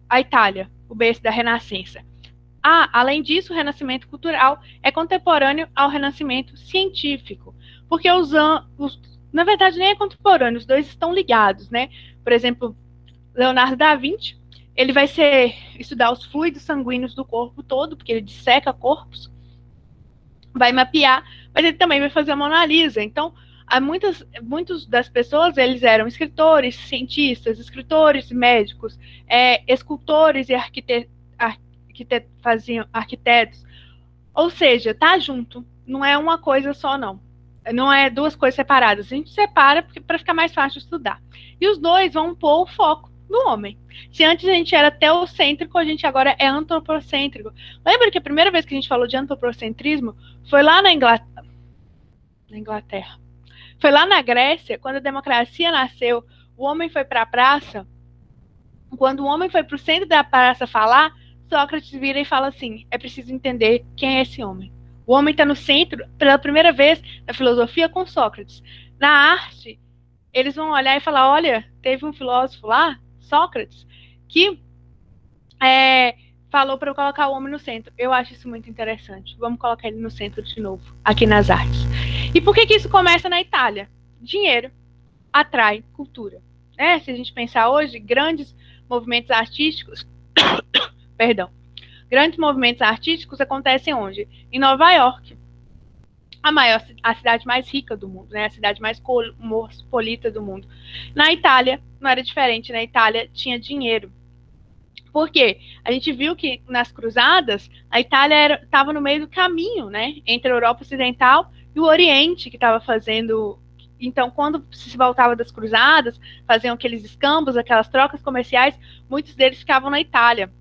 a Itália, o berço da Renascença? Além disso, o renascimento cultural é contemporâneo ao renascimento científico, porque na verdade nem é contemporâneo, os dois estão ligados, né? Por exemplo, Leonardo da Vinci, ele vai estudar os fluidos sanguíneos do corpo todo, porque ele disseca corpos, vai mapear, mas ele também vai fazer a Mona Lisa. Então, muitas das pessoas, eles eram escritores, cientistas, escritores, médicos, escultores e faziam arquitetos. Ou seja, tá junto, não é uma coisa só, não. Não é duas coisas separadas. A gente separa para ficar mais fácil de estudar. E os dois vão pôr o foco no homem. Se antes a gente era teocêntrico, a gente agora é antropocêntrico. Lembra que a primeira vez que a gente falou de antropocentrismo foi lá na Inglaterra. Foi lá na Grécia, quando a democracia nasceu, o homem foi para a praça. Quando o homem foi para o centro da praça falar, Sócrates vira e fala assim, é preciso entender quem é esse homem. O homem está no centro, pela primeira vez, na filosofia com Sócrates. Na arte, eles vão olhar e falar, olha, teve um filósofo lá, Sócrates, que falou para eu colocar o homem no centro. Eu acho isso muito interessante. Vamos colocar ele no centro de novo, aqui nas artes. E por que isso começa na Itália? Dinheiro atrai cultura. Se a gente pensar hoje, grandes movimentos artísticos, perdão, grandes movimentos artísticos acontecem onde? Em Nova York, a cidade mais rica do mundo, né? A cidade mais cosmopolita do mundo. Na Itália, não era diferente. Na Itália, tinha dinheiro. Por quê? A gente viu que nas cruzadas, a Itália estava no meio do caminho, né? Entre a Europa Ocidental e o Oriente, que estava fazendo... Então, quando se voltava das cruzadas, faziam aqueles escambos, aquelas trocas comerciais, muitos deles ficavam na Itália.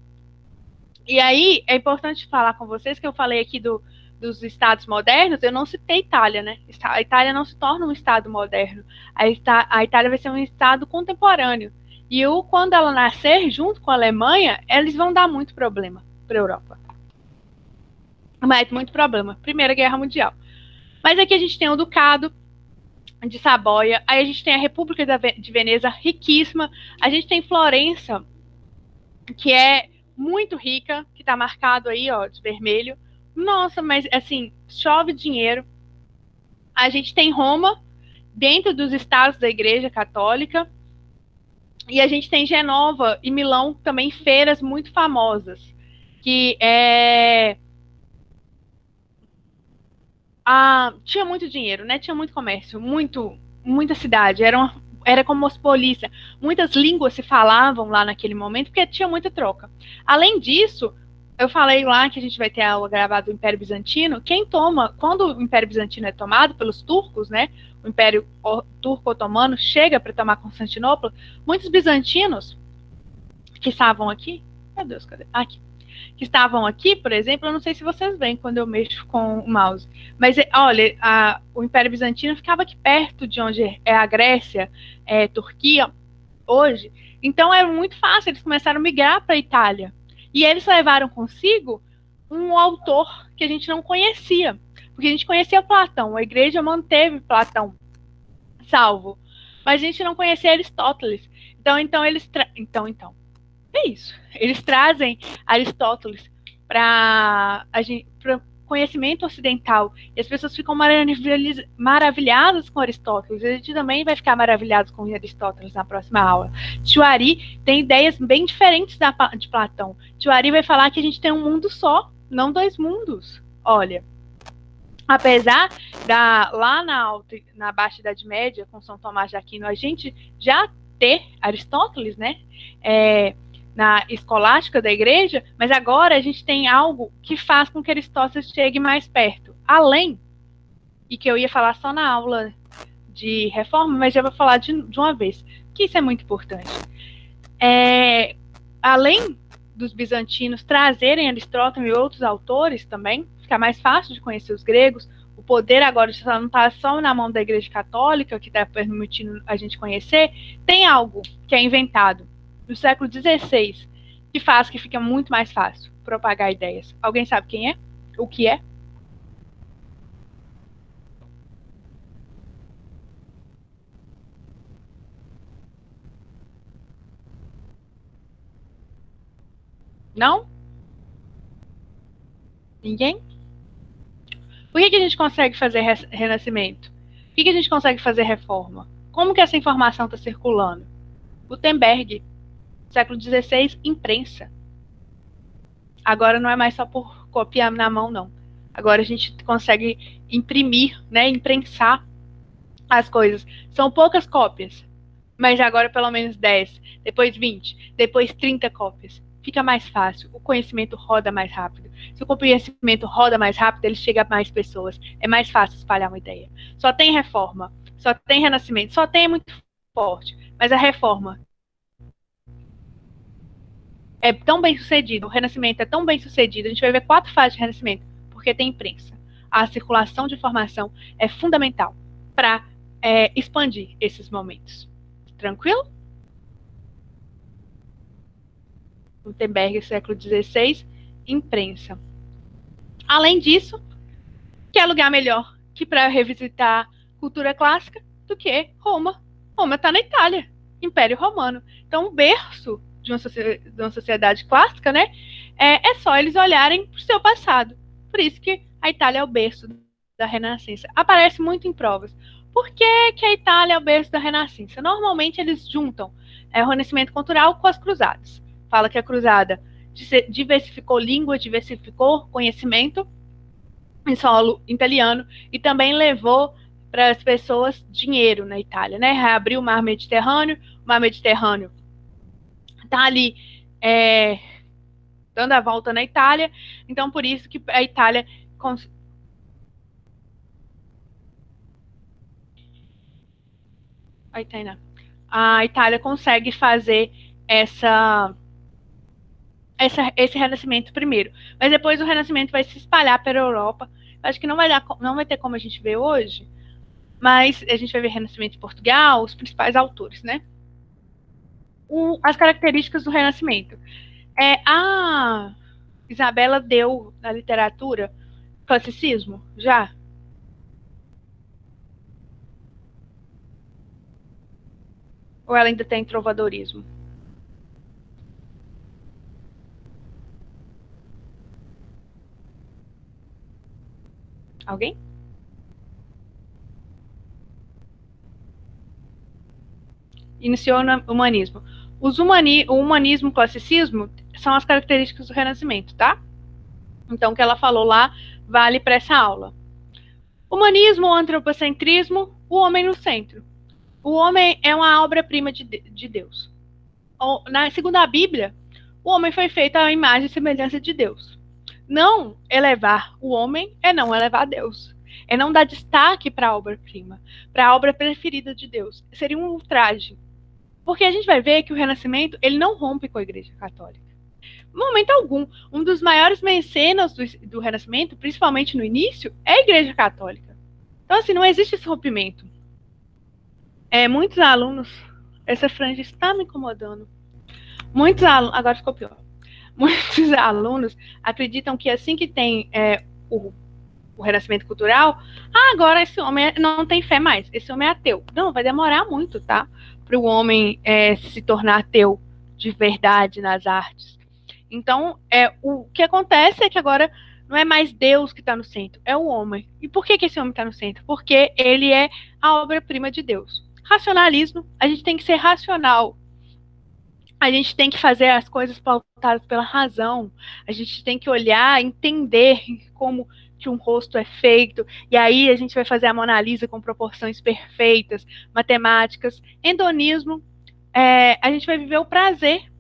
E aí, é importante falar com vocês que eu falei aqui dos estados modernos, eu não citei Itália, né? A Itália não se torna um estado moderno. A Itália vai ser um estado contemporâneo. E quando ela nascer, junto com a Alemanha, eles vão dar muito problema para a Europa. Mas muito problema. Primeira Guerra Mundial. Mas aqui a gente tem o Ducado de Saboia, aí a gente tem a República de Veneza, riquíssima. A gente tem Florença, que é muito rica, que está marcado aí, ó, de vermelho. Nossa, mas assim, chove dinheiro. A gente tem Roma, dentro dos estados da Igreja Católica. E a gente tem Genova e Milão também feiras muito famosas, que tinha muito dinheiro, né? Tinha muito comércio, muita cidade. Era cosmopolita. Muitas línguas se falavam lá naquele momento, porque tinha muita troca. Além disso, eu falei lá que a gente vai ter a aula gravada do Império Bizantino. Quando o Império Bizantino é tomado pelos turcos, né? O Império Turco-Otomano chega para tomar Constantinopla. Muitos bizantinos que estavam aqui, meu Deus, cadê? Aqui, que estavam aqui, por exemplo, eu não sei se vocês veem quando eu mexo com o mouse, mas olha, o Império Bizantino ficava aqui perto de onde é a Grécia, Turquia, hoje. Então é muito fácil, eles começaram a migrar para a Itália. E eles levaram consigo um autor que a gente não conhecia, porque a gente conhecia Platão, a igreja manteve Platão salvo, mas a gente não conhecia Aristóteles. É isso. Eles trazem Aristóteles para conhecimento ocidental. E as pessoas ficam maravilhadas com Aristóteles. A gente também vai ficar maravilhado com Aristóteles na próxima aula. Tuari tem ideias bem diferentes de Platão. Tuari vai falar que a gente tem um mundo só, não dois mundos. Olha, apesar lá na Baixa Idade Média, com São Tomás de Aquino, a gente já ter Aristóteles, né? Na escolástica da igreja, mas agora a gente tem algo que faz com que Aristóteles chegue mais perto. Além, e que eu ia falar só na aula de reforma, mas já vou falar de uma vez, que isso é muito importante. Além dos bizantinos trazerem Aristóteles e outros autores também, fica mais fácil de conhecer os gregos, o poder agora não está só na mão da Igreja Católica, que está permitindo a gente conhecer, tem algo que é inventado no século XVI, que faz que fica muito mais fácil propagar ideias. Alguém sabe quem é? O que é? Não? Ninguém? Por que a gente consegue fazer renascimento? Por que a gente consegue fazer reforma? Como que essa informação está circulando? Gutenberg, século XVI, imprensa. Agora não é mais só por copiar na mão, não. Agora a gente consegue imprimir, né, imprensar as coisas. São poucas cópias, mas agora pelo menos 10, depois 20, depois 30 cópias. Fica mais fácil, o conhecimento roda mais rápido. Se o conhecimento roda mais rápido, ele chega a mais pessoas. É mais fácil espalhar uma ideia. Só tem reforma, só tem renascimento, só tem muito forte. Mas a reforma é tão bem sucedido, o renascimento é tão bem sucedido, a gente vai ver 4 fases de renascimento, porque tem imprensa. A circulação de informação é fundamental para expandir esses momentos. Tranquilo? Gutenberg, século XVI, imprensa. Além disso, que lugar melhor que para revisitar cultura clássica do que Roma? Roma está na Itália, Império Romano. Então, o berço de uma sociedade clássica, né, é só eles olharem para o seu passado. Por isso que a Itália é o berço da Renascença. Aparece muito em provas. Por que a Itália é o berço da Renascença? Normalmente eles juntam o Renascimento cultural com as cruzadas. Fala que a cruzada diversificou língua, diversificou conhecimento em solo italiano e também levou para as pessoas dinheiro na Itália, né? Reabriu o Mar Mediterrâneo está ali dando a volta na Itália, então por isso que a Itália a Itália consegue fazer esse renascimento primeiro, mas depois o renascimento vai se espalhar pela Europa. Acho que não vai ter como a gente ver hoje, mas a gente vai ver Renascimento em Portugal, os principais autores, né? As características do Renascimento. A Isabela deu na literatura classicismo? Já? Ou ela ainda tem trovadorismo? Alguém? iniciou o humanismo. O humanismo e o classicismo são as características do Renascimento, tá? Então, o que ela falou lá vale para essa aula. Humanismo ou antropocentrismo, o homem no centro. O homem é uma obra-prima de Deus. Segundo a Bíblia, o homem foi feito à imagem e semelhança de Deus. Não elevar o homem é não elevar Deus. É não dar destaque para a obra-prima, para a obra preferida de Deus. Seria um ultraje. Porque a gente vai ver que o Renascimento ele não rompe com a Igreja Católica. Em momento algum. Um dos maiores mecenas do Renascimento, principalmente no início, é a Igreja Católica. Então, assim, não existe esse rompimento. Muitos alunos... Essa franja está me incomodando. Muitos alunos... Agora ficou pior. Muitos alunos acreditam que assim que tem o renascimento cultural, agora esse homem não tem fé mais, esse homem é ateu. Não, vai demorar muito, tá? Para o homem se tornar ateu de verdade nas artes. Então, o que acontece é que agora não é mais Deus que está no centro, é o homem. E por que esse homem está no centro? Porque ele é a obra-prima de Deus. Racionalismo, a gente tem que ser racional. A gente tem que fazer as coisas pautadas pela razão. A gente tem que olhar, entender como que um rosto é feito. E aí a gente vai fazer a Mona Lisa com proporções perfeitas, matemáticas. Hedonismo, a gente vai viver o prazer.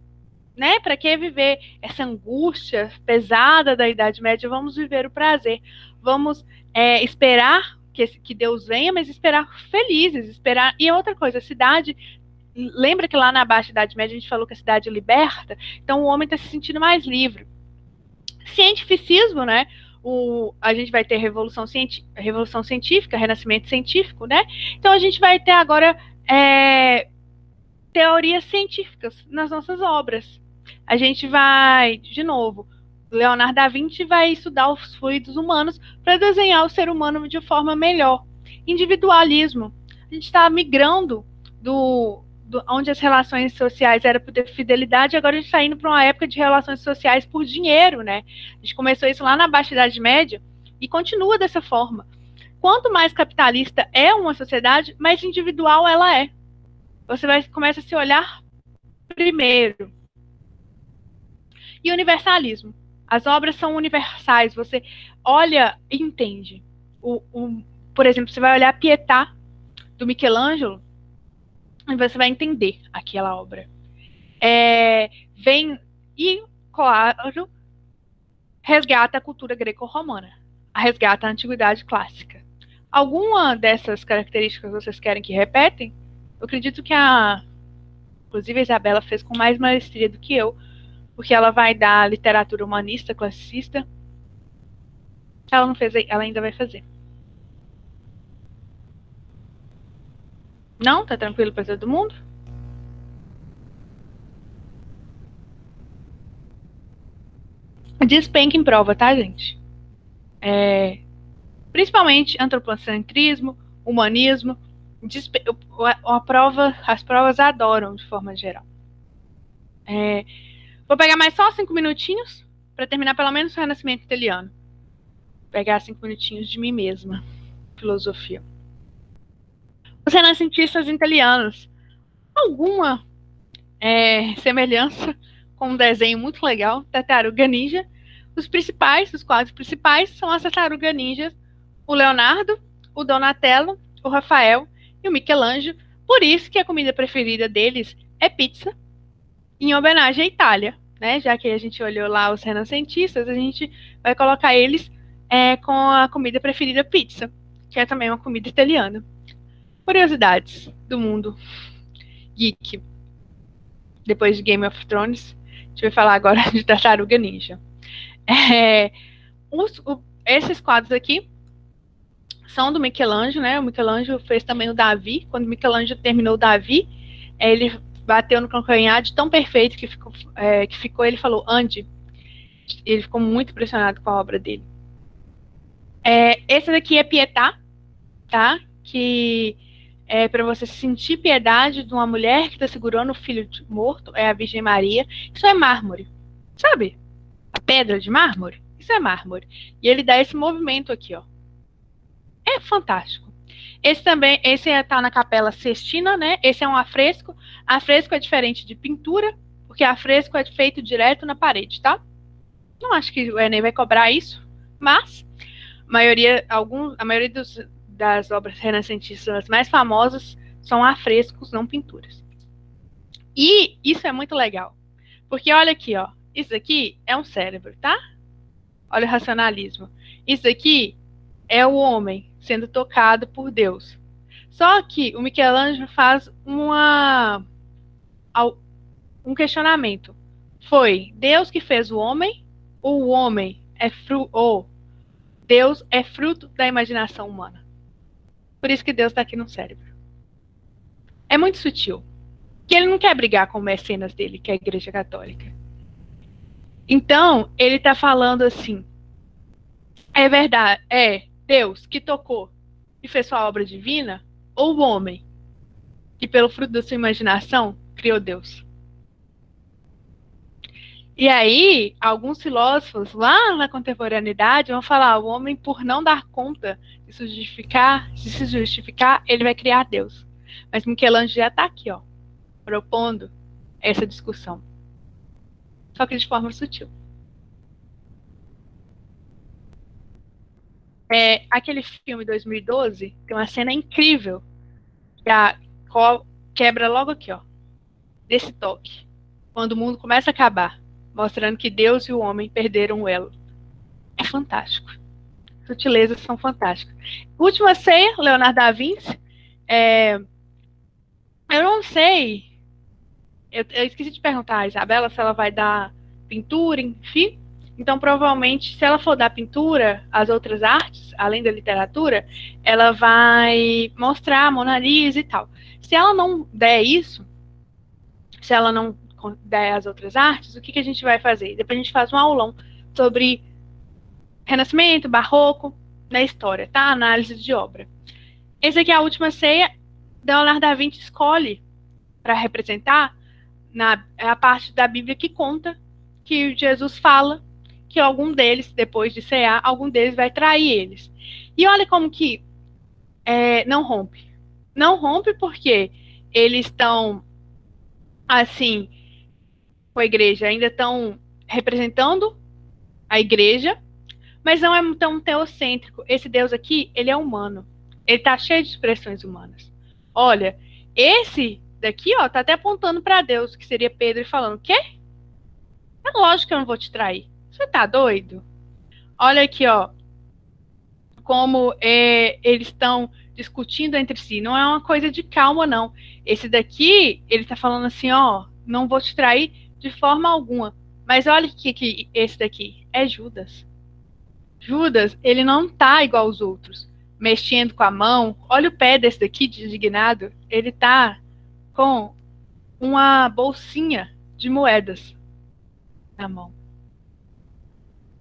Né? Para que viver essa angústia pesada da Idade Média? Vamos viver o prazer. Vamos esperar que Deus venha, mas esperar felizes. Esperar. E outra coisa, a cidade... Lembra que lá na Baixa Idade Média a gente falou que a cidade liberta? Então o homem está se sentindo mais livre. Cientificismo, né? A gente vai ter revolução científica, renascimento científico, né? Então a gente vai ter agora teorias científicas nas nossas obras. A gente vai, de novo, Leonardo da Vinci vai estudar os fluidos humanos para desenhar o ser humano de forma melhor. Individualismo. A gente está migrando onde as relações sociais eram por fidelidade, agora a gente está indo para uma época de relações sociais por dinheiro, né? A gente começou isso lá na Baixa Idade Média e continua dessa forma. Quanto mais capitalista é uma sociedade, mais individual ela é. Você começa a se olhar primeiro. E universalismo. As obras são universais. Você olha e entende. Por exemplo, você vai olhar a Pietà, do Michelangelo, e você vai entender aquela obra. Claro, resgata a cultura greco-romana. Resgata a antiguidade clássica. Alguma dessas características vocês querem que repetem? Eu acredito que inclusive a Isabela fez com mais maestria do que eu, porque ela vai dar literatura humanista, classicista. Ela não fez, ela ainda vai fazer. Não? Tá tranquilo para todo mundo? Despenca em prova, tá, gente? Principalmente antropocentrismo, humanismo. As provas adoram, de forma geral. Vou pegar mais só 5 minutinhos para terminar pelo menos o Renascimento italiano. Vou pegar 5 minutinhos de mim mesma. Filosofia. Os renascentistas italianos. Alguma semelhança com um desenho muito legal, Tartaruga Ninja. Os quadros principais são as Tartaruga Ninjas, o Leonardo, o Donatello, o Rafael e o Michelangelo. Por isso que a comida preferida deles é pizza, em homenagem à Itália, né? Já que a gente olhou lá os renascentistas, a gente vai colocar eles com a comida preferida pizza, que é também uma comida italiana. Curiosidades do mundo geek. Depois de Game of Thrones, a gente vai falar agora de Tartaruga Ninja. Esses quadros aqui são do Michelangelo, né? O Michelangelo fez também o Davi. Quando o Michelangelo terminou o Davi, ele bateu no calcanhar de tão perfeito que ficou, ele falou, Andy. Ele ficou muito impressionado com a obra dele. Esse daqui é Pietà, tá? Que é para você sentir piedade de uma mulher que está segurando o filho morto, é a Virgem Maria. Isso é mármore, sabe? A pedra de mármore, isso é mármore. E ele dá esse movimento aqui, ó. É fantástico. Esse está na Capela Sistina, né? Esse é um afresco. Afresco é diferente de pintura, porque afresco é feito direto na parede, tá? Não acho que o Enem vai cobrar isso, mas a maioria das obras renascentistas mais famosas são afrescos, não pinturas. E isso é muito legal, porque olha aqui, ó, isso aqui é um cérebro, tá? Olha o racionalismo. Isso aqui é o homem sendo tocado por Deus. Só que o Michelangelo faz um questionamento. Foi Deus que fez o homem ou o homem ou Deus é fruto da imaginação humana? Por isso que Deus está aqui no cérebro. É muito sutil. Que ele não quer brigar com o mecenas dele, que é a Igreja Católica. Então, ele está falando assim, é verdade, é Deus que tocou e fez sua obra divina, ou o homem que, pelo fruto da sua imaginação, criou Deus? E aí, alguns filósofos lá na contemporaneidade vão falar: o homem, por não dar conta de se justificar, ele vai criar Deus. Mas Michelangelo já está aqui, ó, propondo essa discussão. Só que de forma sutil. Aquele filme 2012 tem uma cena incrível que quebra logo aqui, ó, desse toque. Quando o mundo começa a acabar, mostrando que Deus e o homem perderam o elo. É fantástico. Sutilezas são fantásticas. Última Ceia, Leonardo da Vinci. Eu não sei. Eu esqueci de perguntar a Isabela se ela vai dar pintura, enfim. Então, provavelmente, se ela for dar pintura, as outras artes, além da literatura, ela vai mostrar a Mona Lisa e tal. Se ela não der isso, se ela não der as outras artes, o que a gente vai fazer? Depois a gente faz um aulão sobre Renascimento, Barroco, na história, tá? Análise de obra. Essa aqui é a Última Ceia. Leonardo da Vinci escolhe para representar a parte da Bíblia que conta que Jesus fala que algum deles, depois de cear, algum deles vai trair eles. E olha como que não rompe. Não rompe porque eles estão, assim, com a igreja, ainda estão representando a igreja, mas não é tão teocêntrico. Esse Deus aqui, ele é humano. Ele está cheio de expressões humanas. Olha, esse daqui, ó, tá até apontando para Deus, que seria Pedro, e falando: quê? É lógico que eu não vou te trair. Você tá doido? Olha aqui, ó, como eles estão discutindo entre si. Não é uma coisa de calma, não. Esse daqui, ele tá falando assim, ó, não vou te trair de forma alguma. Mas olha que esse daqui é Judas. Judas, ele não tá igual aos outros, mexendo com a mão. Olha o pé desse daqui, indignado. Ele tá com uma bolsinha de moedas na mão.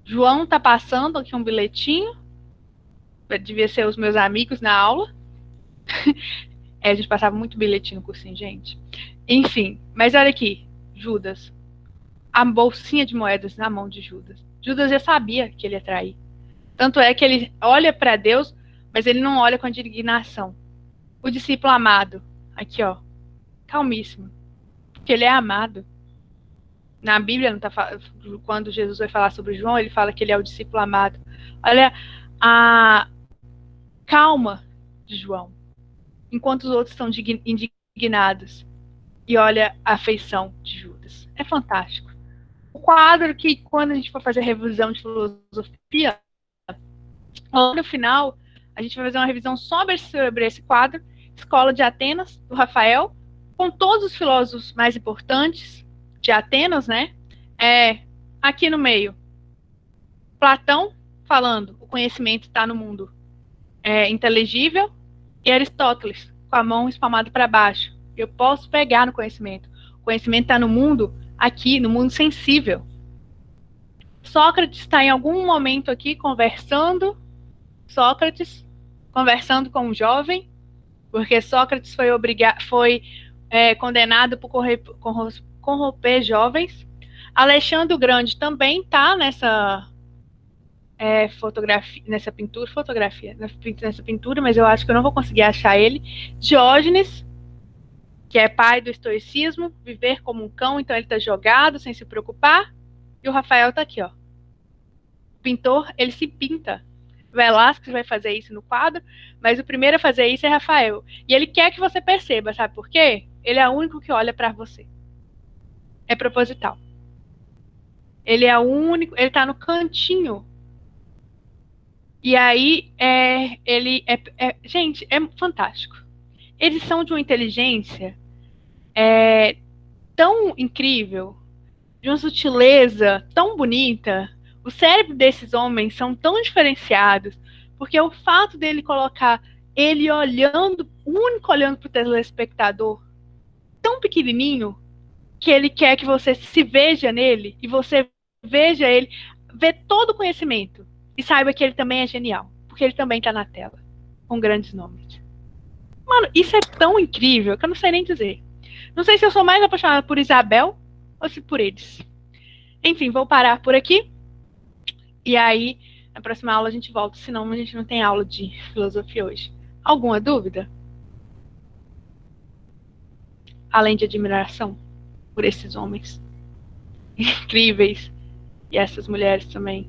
João tá passando aqui um bilhetinho. Devia ser os meus amigos na aula. A gente passava muito bilhetinho no cursinho, gente. Enfim, mas olha aqui, Judas. A bolsinha de moedas na mão de Judas. Judas já sabia que ele ia trair. Tanto é que ele olha para Deus, mas ele não olha com indignação. O discípulo amado, aqui ó, calmíssimo, porque ele é amado. Na Bíblia, quando Jesus vai falar sobre João, ele fala que ele é o discípulo amado. Olha a calma de João, enquanto os outros estão indignados. E olha a afeição de Judas. É fantástico. O quadro que, quando a gente for fazer revisão de filosofia, lá no final, a gente vai fazer uma revisão sobre esse quadro, Escola de Atenas, do Rafael, com todos os filósofos mais importantes de Atenas, né? Aqui no meio, Platão falando, o conhecimento está no mundo inteligível, e Aristóteles, com a mão espalmada para baixo. Eu posso pegar no conhecimento. O conhecimento está no mundo, aqui, no mundo sensível. Sócrates está em algum momento aqui conversando, com um jovem, porque Sócrates foi condenado por corromper jovens. Alexandre o Grande também está fotografia, nessa pintura, mas eu acho que eu não vou conseguir achar ele. Diógenes, que é pai do estoicismo, viver como um cão, então ele está jogado, sem se preocupar. E o Rafael está aqui, ó. O pintor, ele se pinta. Velázquez vai fazer isso no quadro, mas o primeiro a fazer isso é Rafael. E ele quer que você perceba, sabe por quê? Ele é o único que olha para você. É proposital. Ele é o único, ele está no cantinho. E aí, gente, é fantástico. Eles são de uma inteligência tão incrível, de uma sutileza tão bonita. O cérebro desses homens são tão diferenciados, porque o fato dele colocar ele olhando, o único olhando para o telespectador, tão pequenininho, que ele quer que você se veja nele e você veja ele, vê todo o conhecimento e saiba que ele também é genial, porque ele também está na tela, com grandes nomes. Mano, isso é tão incrível que eu não sei nem dizer. Não sei se eu sou mais apaixonada por Isabel ou se por eles. Enfim, vou parar por aqui. E aí, na próxima aula a gente volta, senão a gente não tem aula de filosofia hoje. Alguma dúvida? Além de admiração por esses homens incríveis e essas mulheres também.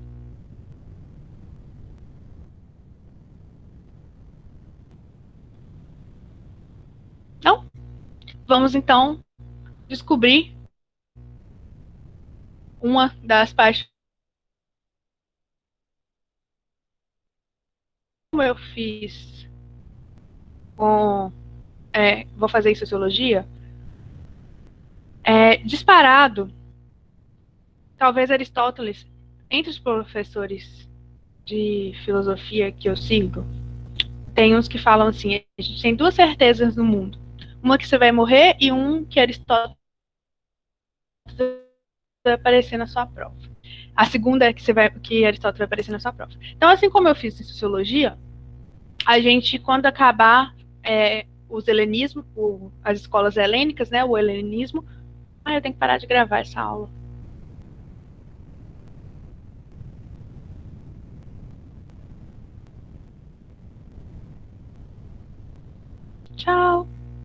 Não? Vamos então descobrir uma das paixões. Como eu fiz com. Vou fazer em sociologia. Disparado, talvez Aristóteles, entre os professores de filosofia que eu sigo, tem uns que falam assim: a gente tem duas certezas no mundo. Uma que você vai morrer e um que Aristóteles vai aparecer na sua prova. A segunda é que Aristóteles vai aparecer na sua prova. Então, assim como eu fiz em sociologia, a gente, quando acabar os helenismos, as escolas helênicas, né, o helenismo, eu tenho que parar de gravar essa aula. Tchau!